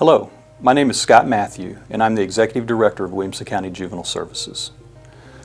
Hello, my name is Scott Matthew, and I'm the Executive Director of Williamson County Juvenile Services.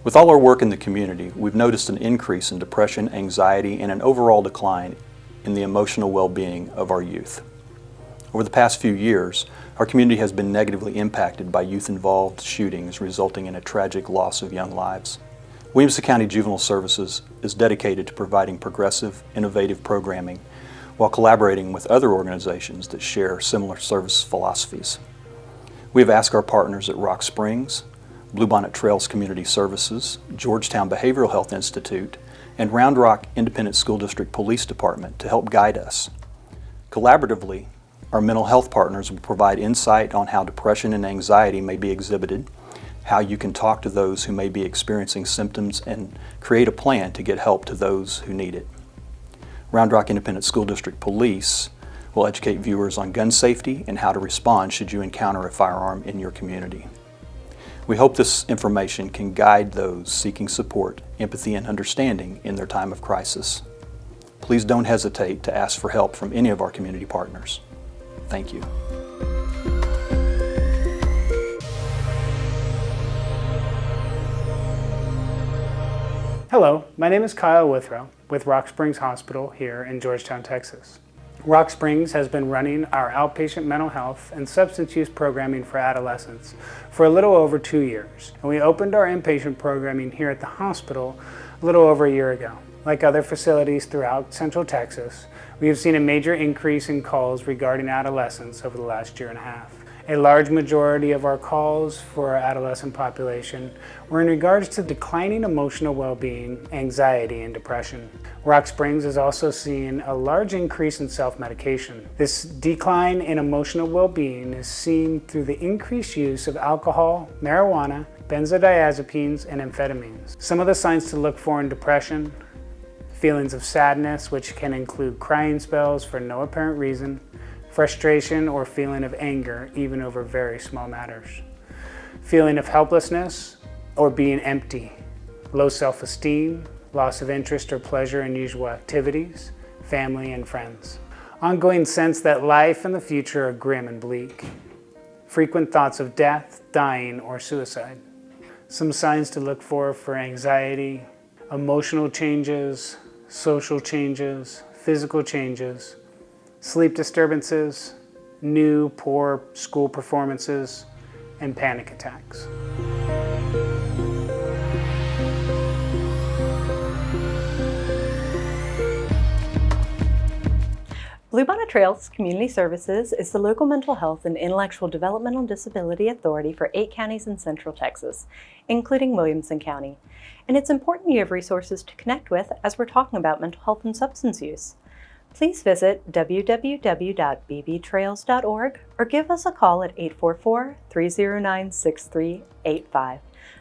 With all our work in the community, we've noticed an increase in depression, anxiety, and an overall decline in the emotional well-being of our youth. Over the past few years, our community has been negatively impacted by youth-involved shootings resulting in a tragic loss of young lives. Williamson County Juvenile Services is dedicated to providing progressive, innovative programming while collaborating with other organizations that share similar service philosophies. We have asked our partners at Rock Springs, Bluebonnet Trails Community Services, Georgetown Behavioral Health Institute, and Round Rock Independent School District Police Department to help guide us. Collaboratively, our mental health partners will provide insight on how depression and anxiety may be exhibited, how you can talk to those who may be experiencing symptoms, and create a plan to get help to those who need it. Round Rock Independent School District Police will educate viewers on gun safety and how to respond should you encounter a firearm in your community. We hope this information can guide those seeking support, empathy, and understanding in their time of crisis. Please don't hesitate to ask for help from any of our community partners. Thank you. Hello, my name is Kyle Withrow with Rock Springs Hospital here in Georgetown, Texas. Rock Springs has been running our outpatient mental health and substance use programming for adolescents for a little over 2 years. And we opened our inpatient programming here at the hospital a little over a year ago. Like other facilities throughout Central Texas, we have seen a major increase in calls regarding adolescents over the last year and a half. A large majority of our calls for our adolescent population were in regards to declining emotional well-being, anxiety, and depression. Rock Springs is also seeing a large increase in self-medication. This decline in emotional well-being is seen through the increased use of alcohol, marijuana, benzodiazepines, and amphetamines. Some of the signs to look for in depression: feelings of sadness, which can include crying spells for no apparent reason, frustration or feeling of anger, even over very small matters, feeling of helplessness or being empty, low self-esteem, loss of interest or pleasure in usual activities, family and friends, ongoing sense that life and the future are grim and bleak, frequent thoughts of death, dying, or suicide. Some signs to look for anxiety: emotional changes, social changes, physical changes, sleep disturbances, new poor school performances, and panic attacks. Bluebonnet Trails Community Services is the local mental health and intellectual developmental disability authority for 8 counties in Central Texas, including Williamson County. And it's important you have resources to connect with as we're talking about mental health and substance use. Please visit www.bbtrails.org or give us a call at 844-309-6385.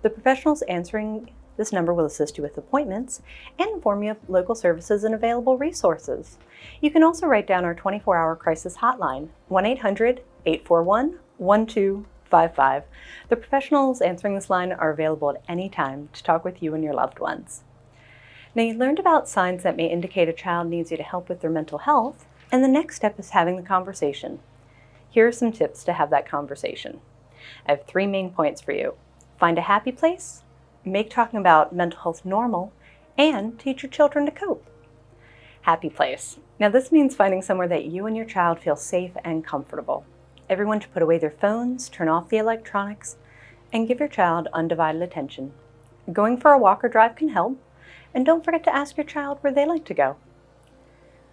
The professionals answering this number will assist you with appointments and inform you of local services and available resources. You can also write down our 24-hour crisis hotline, 1-800-841-1255. The professionals answering this line are available at any time to talk with you and your loved ones. Now, you learned about signs that may indicate a child needs you to help with their mental health, and the next step is having the conversation. Here are some tips to have that conversation. I have 3 main points for you. Find a happy place, make talking about mental health normal, and teach your children to cope. Happy place. Now, this means finding somewhere that you and your child feel safe and comfortable. Everyone to put away their phones, turn off the electronics, and give your child undivided attention. Going for a walk or drive can help. And don't forget to ask your child where they like to go.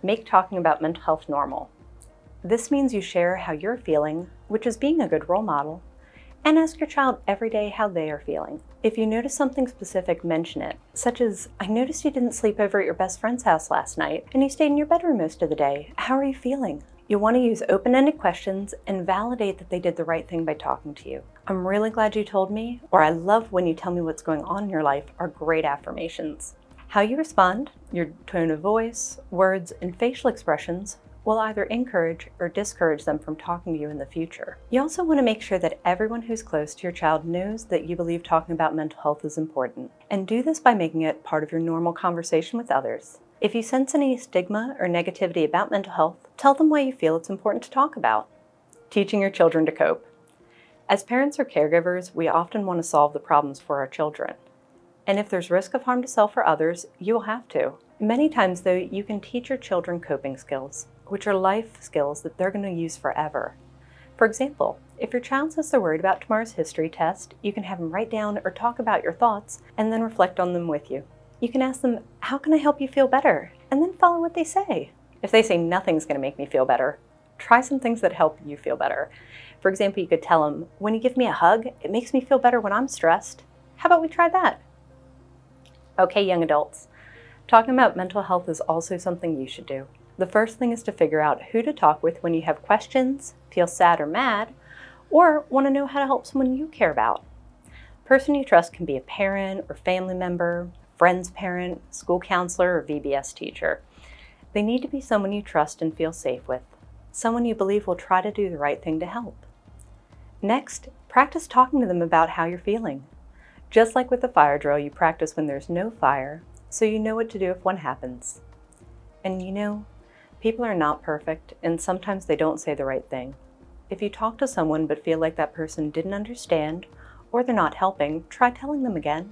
Make talking about mental health normal. This means you share how you're feeling, which is being a good role model, and ask your child every day how they are feeling. If you notice something specific, mention it, such as, "I noticed you didn't sleep over at your best friend's house last night, and you stayed in your bedroom most of the day. How are you feeling?" You'll want to use open-ended questions and validate that they did the right thing by talking to you. "I'm really glad you told me," or "I love when you tell me what's going on in your life," are great affirmations. How you respond, your tone of voice, words, and facial expressions will either encourage or discourage them from talking to you in the future. You also want to make sure that everyone who's close to your child knows that you believe talking about mental health is important, and do this by making it part of your normal conversation with others. If you sense any stigma or negativity about mental health, tell them why you feel it's important to talk about. Teaching your children to cope. As parents or caregivers, we often want to solve the problems for our children. And if there's risk of harm to self or others, you will have to. Many times, though, you can teach your children coping skills, which are life skills that they're going to use forever. For example, if your child says they're worried about tomorrow's history test, you can have them write down or talk about your thoughts and then reflect on them with you. You can ask them, "How can I help you feel better?" and then follow what they say. If they say nothing's going to make me feel better, try some things that help you feel better. For example, you could tell them, "When you give me a hug, it makes me feel better when I'm stressed. How about we try that?" Okay, young adults, talking about mental health is also something you should do. The first thing is to figure out who to talk with when you have questions, feel sad or mad, or want to know how to help someone you care about. The person you trust can be a parent or family member, friend's parent, school counselor, or VBS teacher. They need to be someone you trust and feel safe with, someone you believe will try to do the right thing to help. Next, practice talking to them about how you're feeling. Just like with the fire drill, you practice when there's no fire, so you know what to do if one happens. And you know, people are not perfect, and sometimes they don't say the right thing. If you talk to someone but feel like that person didn't understand, or they're not helping, try telling them again.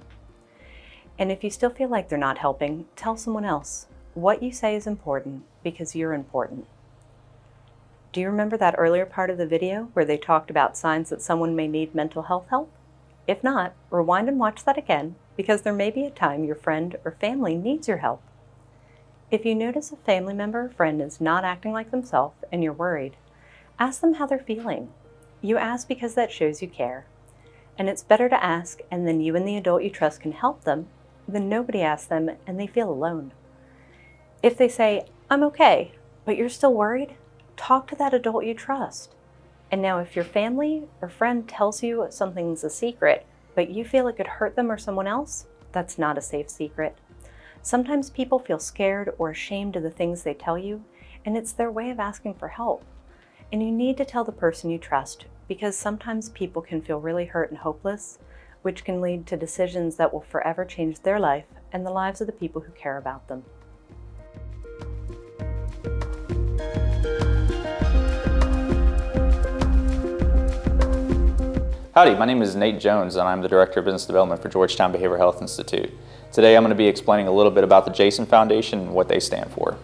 And if you still feel like they're not helping, tell someone else. What you say is important because you're important. Do you remember that earlier part of the video where they talked about signs that someone may need mental health help? If not, rewind and watch that again, because there may be a time your friend or family needs your help. If you notice a family member or friend is not acting like themselves and you're worried, ask them how they're feeling. You ask because that shows you care. And it's better to ask and then you and the adult you trust can help them than nobody asks them and they feel alone. If they say, "I'm okay," but you're still worried, talk to that adult you trust. And now if your family or friend tells you something's a secret, but you feel it could hurt them or someone else, that's not a safe secret. Sometimes people feel scared or ashamed of the things they tell you, and it's their way of asking for help. And you need to tell the person you trust, because sometimes people can feel really hurt and hopeless, which can lead to decisions that will forever change their life and the lives of the people who care about them. Howdy, my name is Nate Jones and I'm the Director of Business Development for Georgetown Behavioral Health Institute. Today I'm going to be explaining a little bit about the Jason Foundation and what they stand for.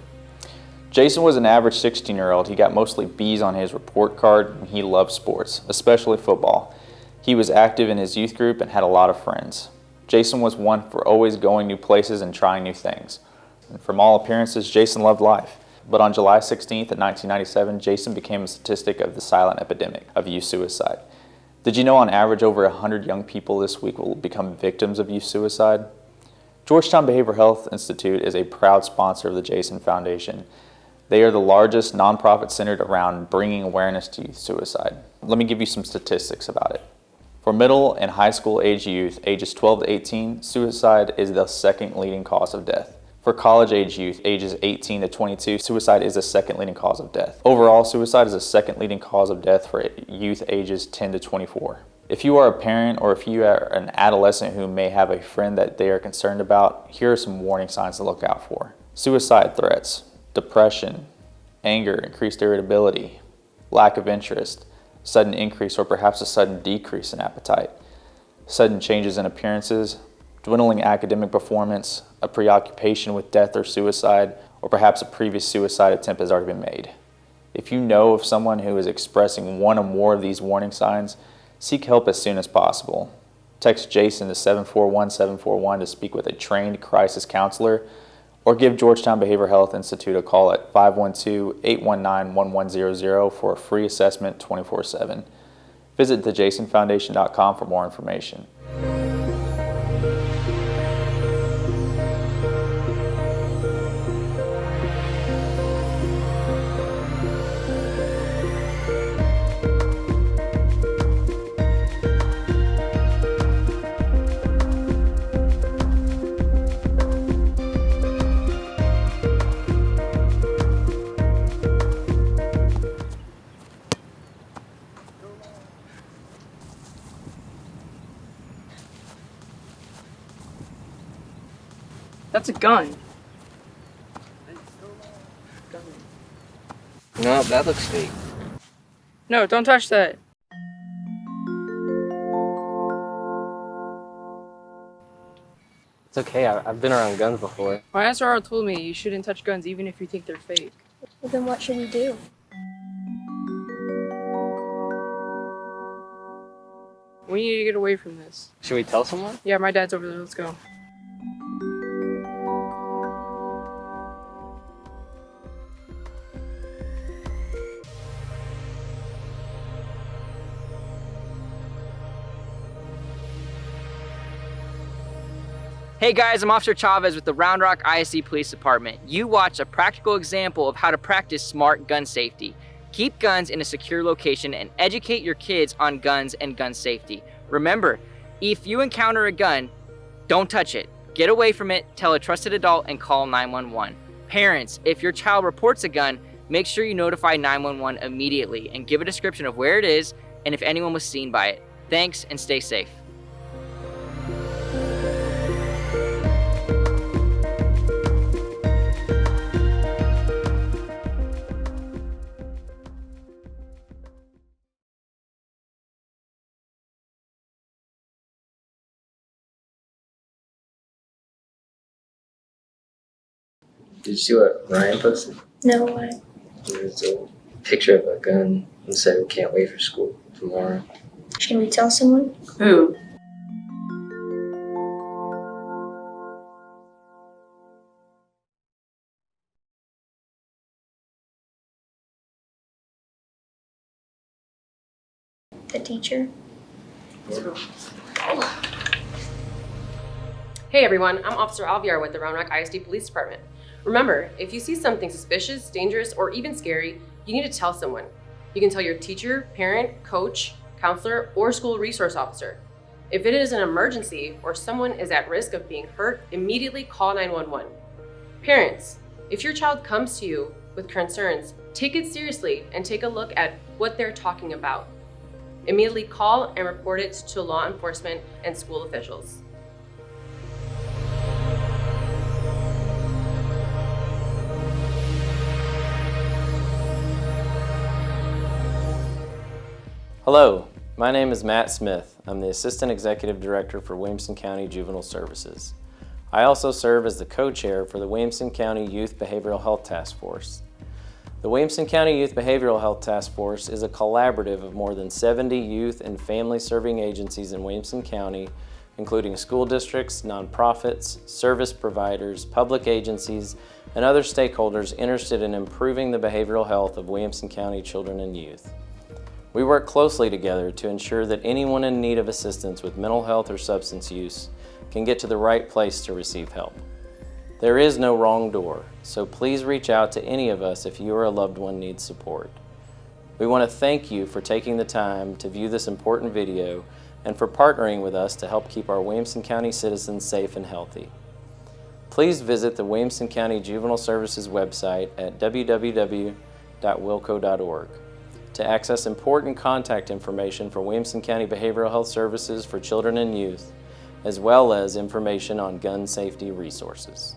Jason was an average 16-year-old. He got mostly B's on his report card and he loved sports, especially football. He was active in his youth group and had a lot of friends. Jason was one for always going new places and trying new things. And from all appearances, Jason loved life. But on July 16th of 1997, Jason became a statistic of the silent epidemic of youth suicide. Did you know on average over 100 young people this week will become victims of youth suicide? Georgetown Behavioral Health Institute is a proud sponsor of the Jason Foundation. They are the largest nonprofit centered around bringing awareness to youth suicide. Let me give you some statistics about it. For middle and high school age youth, ages 12 to 18, suicide is the second leading cause of death. For college age youth, ages 18 to 22, suicide is the second leading cause of death. Overall, suicide is the second leading cause of death for youth ages 10 to 24. If you are a parent or if you are an adolescent who may have a friend that they are concerned about, here are some warning signs to look out for. Suicide threats, depression, anger, increased irritability, lack of interest, sudden increase or perhaps a sudden decrease in appetite, sudden changes in appearances, dwindling academic performance, a preoccupation with death or suicide, or perhaps a previous suicide attempt has already been made. If you know of someone who is expressing one or more of these warning signs, seek help as soon as possible. Text Jason to 741-741 to speak with a trained crisis counselor, or give Georgetown Behavioral Health Institute a call at 512-819-1100 for a free assessment 24/7. Visit thejasonfoundation.com for more information. That's a gun. No, that looks fake. No, don't touch that. It's okay, I've been around guns before. My SRO told me you shouldn't touch guns even if you think they're fake. Well, then what should we do? We need to get away from this. Should we tell someone? Yeah, my dad's over there. Let's go. Hey guys, I'm Officer Chavez with the Round Rock ISD Police Department. You watched a practical example of how to practice smart gun safety. Keep guns in a secure location and educate your kids on guns and gun safety. Remember, if you encounter a gun, don't touch it. Get away from it, tell a trusted adult, and call 911. Parents, if your child reports a gun, make sure you notify 911 immediately and give a description of where it is and if anyone was seen by it. Thanks and stay safe. Did you see what Ryan posted? No way. It's a picture of a gun and said we can't wait for school tomorrow. Should we tell someone? Who? The teacher? Hey everyone, I'm Officer Alviar with the Round Rock ISD Police Department. Remember, if you see something suspicious, dangerous, or even scary, you need to tell someone. You can tell your teacher, parent, coach, counselor, or school resource officer. If it is an emergency or someone is at risk of being hurt, immediately call 911. Parents, if your child comes to you with concerns, take it seriously and take a look at what they're talking about. Immediately call and report it to law enforcement and school officials. Hello, my name is Matt Smith. I'm the Assistant Executive Director for Williamson County Juvenile Services. I also serve as the co-chair for the Williamson County Youth Behavioral Health Task Force. The Williamson County Youth Behavioral Health Task Force is a collaborative of more than 70 youth and family-serving agencies in Williamson County, including school districts, nonprofits, service providers, public agencies, and other stakeholders interested in improving the behavioral health of Williamson County children and youth. We work closely together to ensure that anyone in need of assistance with mental health or substance use can get to the right place to receive help. There is no wrong door, so please reach out to any of us if you or a loved one needs support. We want to thank you for taking the time to view this important video and for partnering with us to help keep our Williamson County citizens safe and healthy. Please visit the Williamson County Juvenile Services website at www.wilco.org to access important contact information for Williamson County Behavioral Health Services for children and youth, as well as information on gun safety resources.